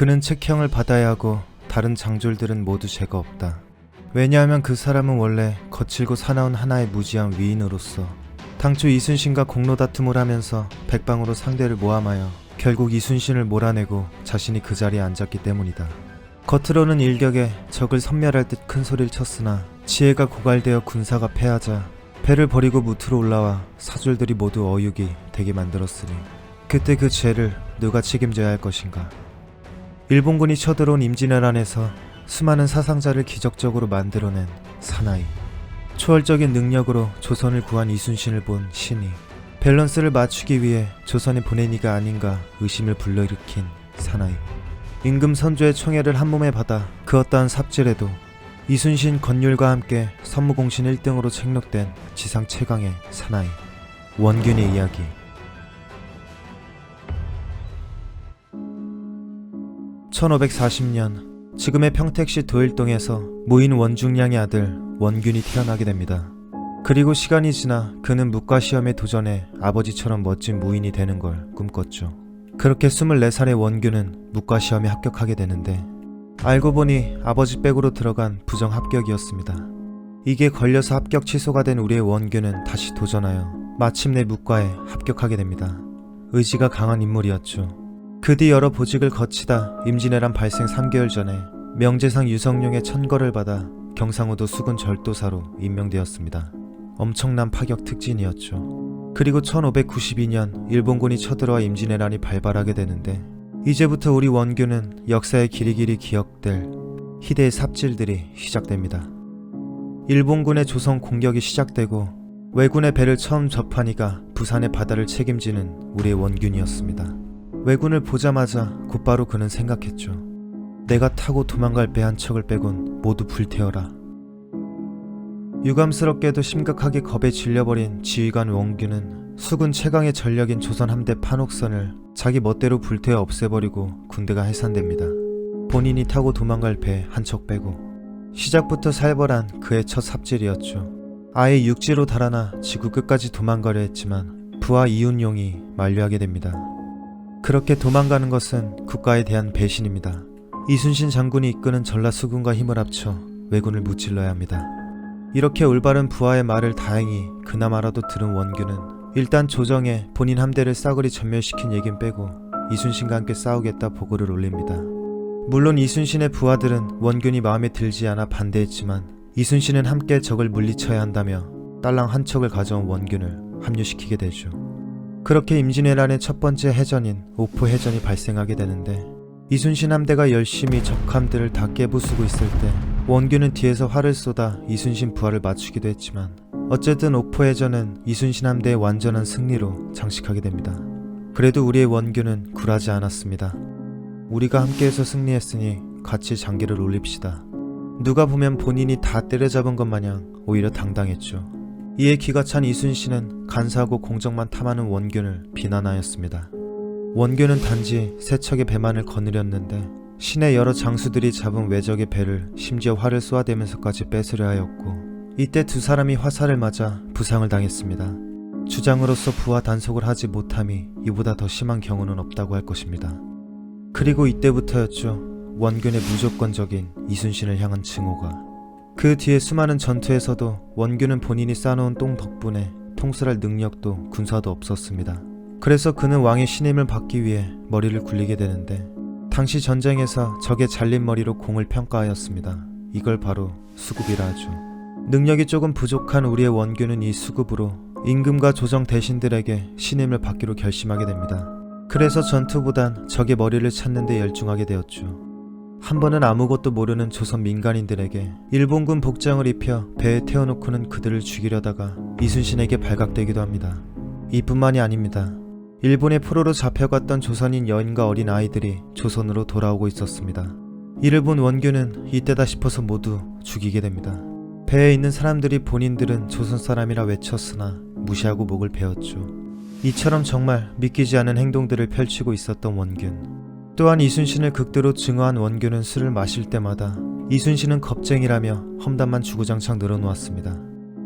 그는 책형을 받아야 하고 다른 장졸들은 모두 죄가 없다. 왜냐하면 그 사람은 원래 거칠고 사나운 하나의 무지한 위인으로서 당초 이순신과 공로 다툼을 하면서 백방으로 상대를 모함하여 결국 이순신을 몰아내고 자신이 그 자리에 앉았기 때문이다. 겉으로는 일격에 적을 섬멸할 듯 큰 소리를 쳤으나 지혜가 고갈되어 군사가 패하자 배를 버리고 무트로 올라와 사졸들이 모두 어육이 되게 만들었으니 그때 그 죄를 누가 책임져야 할 것인가. 일본군이 쳐들어온 임진왜란에서 수많은 사상자를 기적적으로 만들어낸 사나이. 초월적인 능력으로 조선을 구한 이순신을 본 신이 밸런스를 맞추기 위해 조선에 보낸 이가 아닌가 의심을 불러일으킨 사나이. 임금 선조의 총애를 한몸에 받아 그 어떠한 삽질에도 이순신 건율과 함께 선무공신 1등으로 책록된 지상 최강의 사나이 원균의 이야기. (1540년) 지금의 평택시 도일동에서 무인 원중량의 아들 원균이 태어나게 됩니다. 그리고 시간이 지나 그는 묵과시험에 도전해 아버지처럼 멋진 무인이 되는 걸 꿈꿨죠. 그렇게 24살의 원균은 묵과시험에 합격하게 되는데 알고 보니 아버지 백으로 들어간 부정 합격이었습니다. 이게 걸려서 합격 취소가 된 우리의 원균은 다시 도전하여 마침내 묵과에 합격하게 됩니다. 의지가 강한 인물이었죠. 그 뒤 여러 보직을 거치다 임진왜란 발생 3개월 전에 명재상 유성룡의 천거를 받아 경상우도 수군 절도사로 임명되었습니다. 엄청난 파격 특진이었죠. 그리고 1592년 일본군이 쳐들어와 임진왜란이 발발하게 되는데 이제부터 우리 원균은 역사에 길이길이 기억될 희대의 삽질들이 시작됩니다. 일본군의 조선 공격이 시작되고 왜군의 배를 처음 접하니까 부산의 바다를 책임지는 우리의 원균이었습니다. 왜군을 보자마자 곧바로 그는 생각했죠. 내가 타고 도망갈 배 한 척을 빼곤 모두 불태워라. 유감스럽게도 심각하게 겁에 질려버린 지휘관 원균은 수군 최강의 전력인 조선 함대 판옥선을 자기 멋대로 불태워 없애버리고 군대가 해산됩니다. 본인이 타고 도망갈 배 한 척 빼고. 시작부터 살벌한 그의 첫 삽질이었죠. 아예 육지로 달아나 지구 끝까지 도망가려 했지만 부하 이윤용이 만류하게 됩니다. 그렇게 도망가는 것은 국가에 대한 배신입니다. 이순신 장군이 이끄는 전라수군과 힘을 합쳐 왜군을 무찔러야 합니다. 이렇게 올바른 부하의 말을 다행히 그나마라도 들은 원균은 일단 조정에 본인 함대를 싸그리 전멸시킨 얘긴 빼고 이순신과 함께 싸우겠다 보고를 올립니다. 물론 이순신의 부하들은 원균이 마음에 들지 않아 반대했지만 이순신은 함께 적을 물리쳐야 한다며 딸랑 한 척을 가져온 원균을 합류시키게 되죠. 그렇게 임진왜란의 첫 번째 해전인 옥포해전이 발생하게 되는데 이순신 함대가 열심히 적함들을 다 깨부수고 있을 때 원균은 뒤에서 활을 쏟아 이순신 부하를 맞추기도 했지만 어쨌든 옥포해전은 이순신 함대의 완전한 승리로 장식하게 됩니다. 그래도 우리의 원균은 굴하지 않았습니다. 우리가 함께해서 승리했으니 같이 장기를 올립시다. 누가 보면 본인이 다 때려잡은 것 마냥 오히려 당당했죠. 이에 기가 찬 이순신은 간사하고 공적만 탐하는 원균을 비난하였습니다. 원균은 단지 세 척의 배만을 거느렸는데 신의 여러 장수들이 잡은 외적의 배를 심지어 활을 쏘아대면서까지 뺏으려 하였고 이때 두 사람이 화살을 맞아 부상을 당했습니다. 주장으로서 부하 단속을 하지 못함이 이보다 더 심한 경우는 없다고 할 것입니다. 그리고 이때부터였죠. 원균의 무조건적인 이순신을 향한 증오가. 그 뒤에 수많은 전투에서도 원균은 본인이 쌓아놓은 똥 덕분에 통솔할 능력도 군사도 없었습니다. 그래서 그는 왕의 신임을 받기 위해 머리를 굴리게 되는데 당시 전쟁에서 적의 잘린 머리로 공을 평가하였습니다. 이걸 바로 수급이라 하죠. 능력이 조금 부족한 우리의 원균은 이 수급으로 임금과 조정 대신들에게 신임을 받기로 결심하게 됩니다. 그래서 전투보단 적의 머리를 찾는 데 열중하게 되었죠. 한 번은 아무것도 모르는 조선 민간인들에게 일본군 복장을 입혀 배에 태워놓고는 그들을 죽이려다가 이순신에게 발각되기도 합니다. 이뿐만이 아닙니다. 일본의 포로로 잡혀갔던 조선인 여인과 어린 아이들이 조선으로 돌아오고 있었습니다. 이를 본 원균은 이때다 싶어서 모두 죽이게 됩니다. 배에 있는 사람들이 본인들은 조선 사람이라 외쳤으나 무시하고 목을 베었죠. 이처럼 정말 믿기지 않은 행동들을 펼치고 있었던 원균. 또한 이순신을 극도로 증오한 원균은 술을 마실 때마다 이순신은 겁쟁이라며 험담만 주구장창 늘어놓았습니다.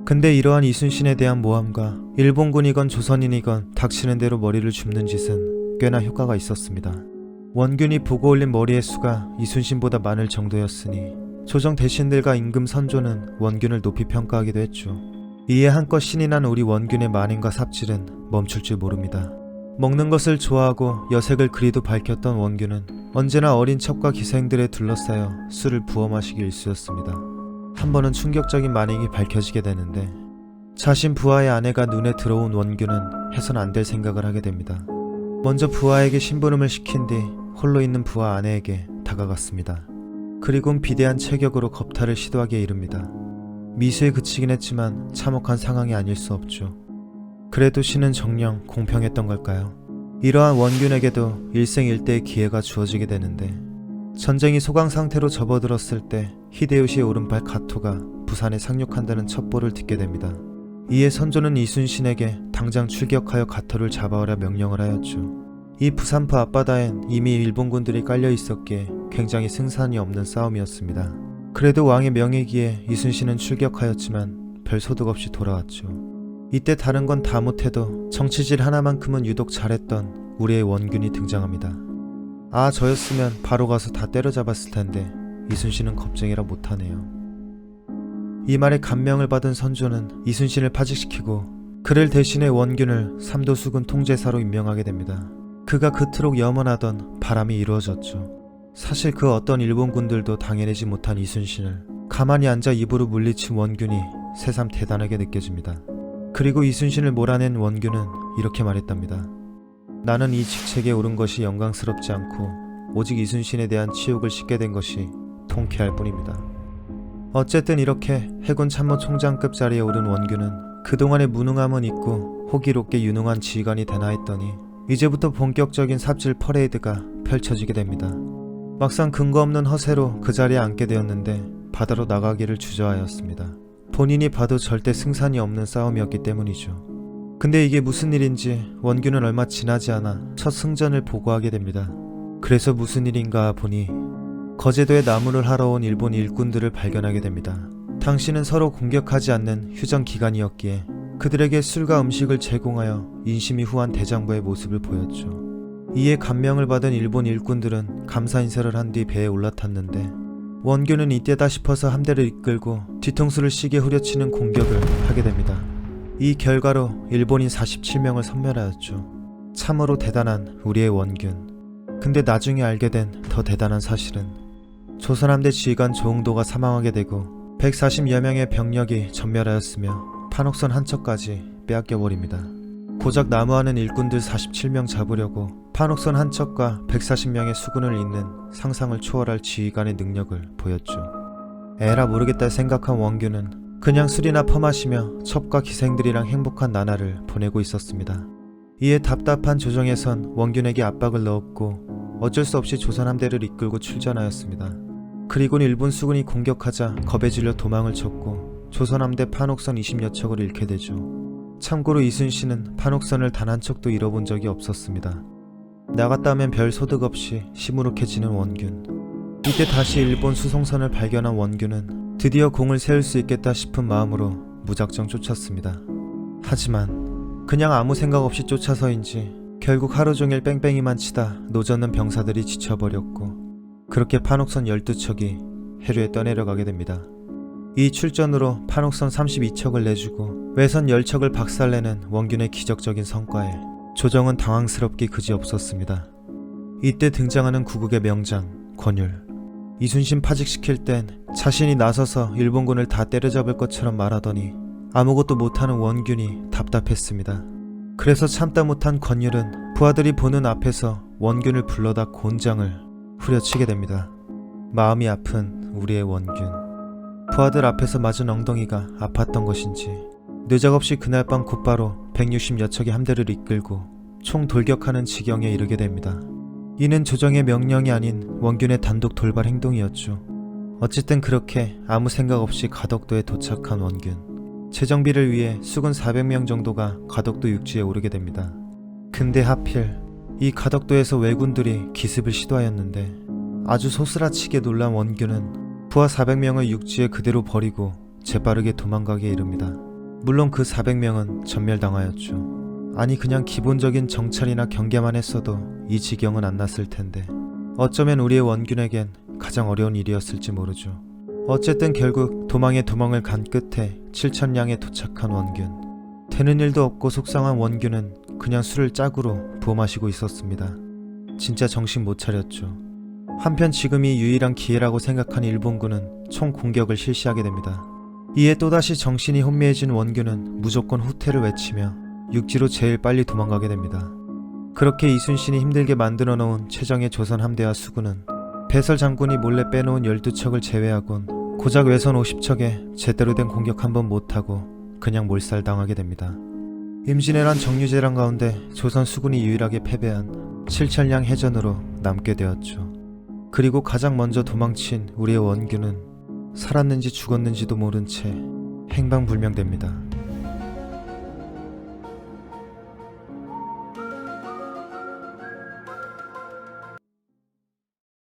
근데 이러한 이순신에 대한 모함과 일본군이건 조선인이건 닥치는 대로 머리를 줍는 짓은 꽤나 효과가 있었습니다. 원균이 보고 올린 머리의 수가 이순신보다 많을 정도였으니 조정 대신들과 임금 선조는 원균을 높이 평가하기도 했죠. 이에 한껏 신이 난 우리 원균의 만행과 삽질은 멈출 줄 모릅니다. 먹는 것을 좋아하고 여색을 그리도 밝혔던 원균은 언제나 어린 첩과 기생들에 둘러싸여 술을 부어 마시기 일쑤였습니다. 한 번은 충격적인 만행이 밝혀지게 되는데 자신 부하의 아내가 눈에 들어온 원균은 해선 안 될 생각을 하게 됩니다. 먼저 부하에게 심부름을 시킨 뒤 홀로 있는 부하 아내에게 다가갔습니다. 그리곤 비대한 체격으로 겁탈을 시도하기에 이릅니다. 미수에 그치긴 했지만 참혹한 상황이 아닐 수 없죠. 그래도 신은 정녕 공평했던 걸까요? 이러한 원균에게도 일생일대의 기회가 주어지게 되는데 전쟁이 소강 상태로 접어들었을 때 히데요시의 오른팔 가토가 부산에 상륙한다는 첩보를 듣게 됩니다. 이에 선조는 이순신에게 당장 출격하여 가토를 잡아오라 명령을 하였죠. 이 부산포 앞바다엔 이미 일본군들이 깔려 있었기에 굉장히 승산이 없는 싸움이었습니다. 그래도 왕의 명이기에 이순신은 출격하였지만 별 소득 없이 돌아왔죠. 이때 다른 건 다 못해도 정치질 하나만큼은 유독 잘했던 우리의 원균이 등장합니다. 아, 저였으면 바로 가서 다 때려잡았을 텐데 이순신은 겁쟁이라 못하네요. 이 말에 감명을 받은 선조는 이순신을 파직시키고 그를 대신해 원균을 삼도수군 통제사로 임명하게 됩니다. 그가 그토록 염원하던 바람이 이루어졌죠. 사실 그 어떤 일본군들도 당해내지 못한 이순신을 가만히 앉아 입으로 물리친 원균이 새삼 대단하게 느껴집니다. 그리고 이순신을 몰아낸 원균은 이렇게 말했답니다. 나는 이 직책에 오른 것이 영광스럽지 않고 오직 이순신에 대한 치욕을 씻게 된 것이 통쾌할 뿐입니다. 어쨌든 이렇게 해군 참모총장급 자리에 오른 원균은 그동안의 무능함은 잊고 호기롭게 유능한 지휘관이 되나 했더니 이제부터 본격적인 삽질 퍼레이드가 펼쳐지게 됩니다. 막상 근거 없는 허세로 그 자리에 앉게 되었는데 바다로 나가기를 주저하였습니다. 본인이 봐도 절대 승산이 없는 싸움이었기 때문이죠. 근데 이게 무슨 일인지 원균은 얼마 지나지 않아 첫 승전을 보고하게 됩니다. 그래서 무슨 일인가 보니 거제도에 나무를 하러 온 일본 일꾼들을 발견하게 됩니다. 당시는 서로 공격하지 않는 휴전 기간이었기에 그들에게 술과 음식을 제공하여 인심이 후한 대장부의 모습을 보였죠. 이에 감명을 받은 일본 일꾼들은 감사 인사를 한 뒤 배에 올라탔는데 원균은 이때다 싶어서 함대를 이끌고 뒤통수를 시게 후려치는 공격을 하게 됩니다. 이 결과로 일본인 47명을 섬멸하였죠. 참으로 대단한 우리의 원균. 근데 나중에 알게 된 더 대단한 사실은 조선함대 지휘관 조응도가 사망하게 되고 140여 명의 병력이 전멸하였으며 판옥선 한 척까지 빼앗겨버립니다. 고작 나무하는 일꾼들 47명 잡으려고 판옥선 한 척과 140명의 수군을 잇는 상상을 초월할 지휘관의 능력을 보였죠. 에라 모르겠다 생각한 원균은 그냥 술이나 퍼마시며 첩과 기생들이랑 행복한 나날을 보내고 있었습니다. 이에 답답한 조정에선 원균에게 압박을 넣었고 어쩔 수 없이 조선 함대를 이끌고 출전하였습니다. 그리곤 일본 수군이 공격하자 겁에 질려 도망을 쳤고 조선 함대 판옥선 20여 척을 잃게 되죠. 참고로 이순신은 판옥선을 단 한 척도 잃어본 적이 없었습니다. 나갔다 하면 별 소득 없이 시무룩해지는 원균. 이때 다시 일본 수송선을 발견한 원균은 드디어 공을 세울 수 있겠다 싶은 마음으로 무작정 쫓았습니다. 하지만 그냥 아무 생각 없이 쫓아서인지 결국 하루 종일 뺑뺑이만 치다 노젓는 병사들이 지쳐버렸고 그렇게 판옥선 12척이 해류에 떠내려가게 됩니다. 이 출전으로 판옥선 32척을 내주고 외선 10척을 박살내는 원균의 기적적인 성과에 조정은 당황스럽기 그지없었습니다. 이때 등장하는 구국의 명장 권율. 이순신 파직시킬 땐 자신이 나서서 일본군을 다 때려잡을 것처럼 말하더니 아무것도 못하는 원균이 답답했습니다. 그래서 참다 못한 권율은 부하들이 보는 앞에서 원균을 불러다 곤장을 후려치게 됩니다. 마음이 아픈 우리의 원균. 부하들 앞에서 맞은 엉덩이가 아팠던 것인지 느적없이 그날 밤 곧바로 160여 척의 함대를 이끌고 총 돌격하는 지경에 이르게 됩니다. 이는 조정의 명령이 아닌 원균의 단독 돌발 행동이었죠. 어쨌든 그렇게 아무 생각 없이 가덕도에 도착한 원균. 재정비를 위해 수군 400명 정도가 가덕도 육지에 오르게 됩니다. 근데 하필 이 가덕도에서 왜군들이 기습을 시도하였는데 아주 소스라치게 놀란 원균은 부하 400명을 육지에 그대로 버리고 재빠르게 도망가게 이릅니다. 물론 그 400명은 전멸당하였죠. 아니 그냥 기본적인 정찰이나 경계만 했어도 이 지경은 안 났을 텐데 어쩌면 우리의 원균에겐 가장 어려운 일이었을지 모르죠. 어쨌든 결국 도망의 도망을 간 끝에 7천량에 도착한 원균. 되는 일도 없고 속상한 원균은 그냥 술을 짝으로 부어 마시고 있었습니다. 진짜 정신 못 차렸죠. 한편 지금이 유일한 기회라고 생각한 일본군은 총 공격을 실시하게 됩니다. 이에 또다시 정신이 혼미해진 원균은 무조건 후퇴를 외치며 육지로 제일 빨리 도망가게 됩니다. 그렇게 이순신이 힘들게 만들어 놓은 최정예 조선 함대와 수군은 배설 장군이 몰래 빼놓은 12척을 제외하곤 고작 외선 50척에 제대로 된 공격 한번 못하고 그냥 몰살당하게 됩니다. 임진왜란 정유재란 가운데 조선 수군이 유일하게 패배한 7천량 해전으로 남게 되었죠. 그리고 가장 먼저 도망친 우리의 원균은 살았는지 죽었는지도 모른 채 행방불명됩니다.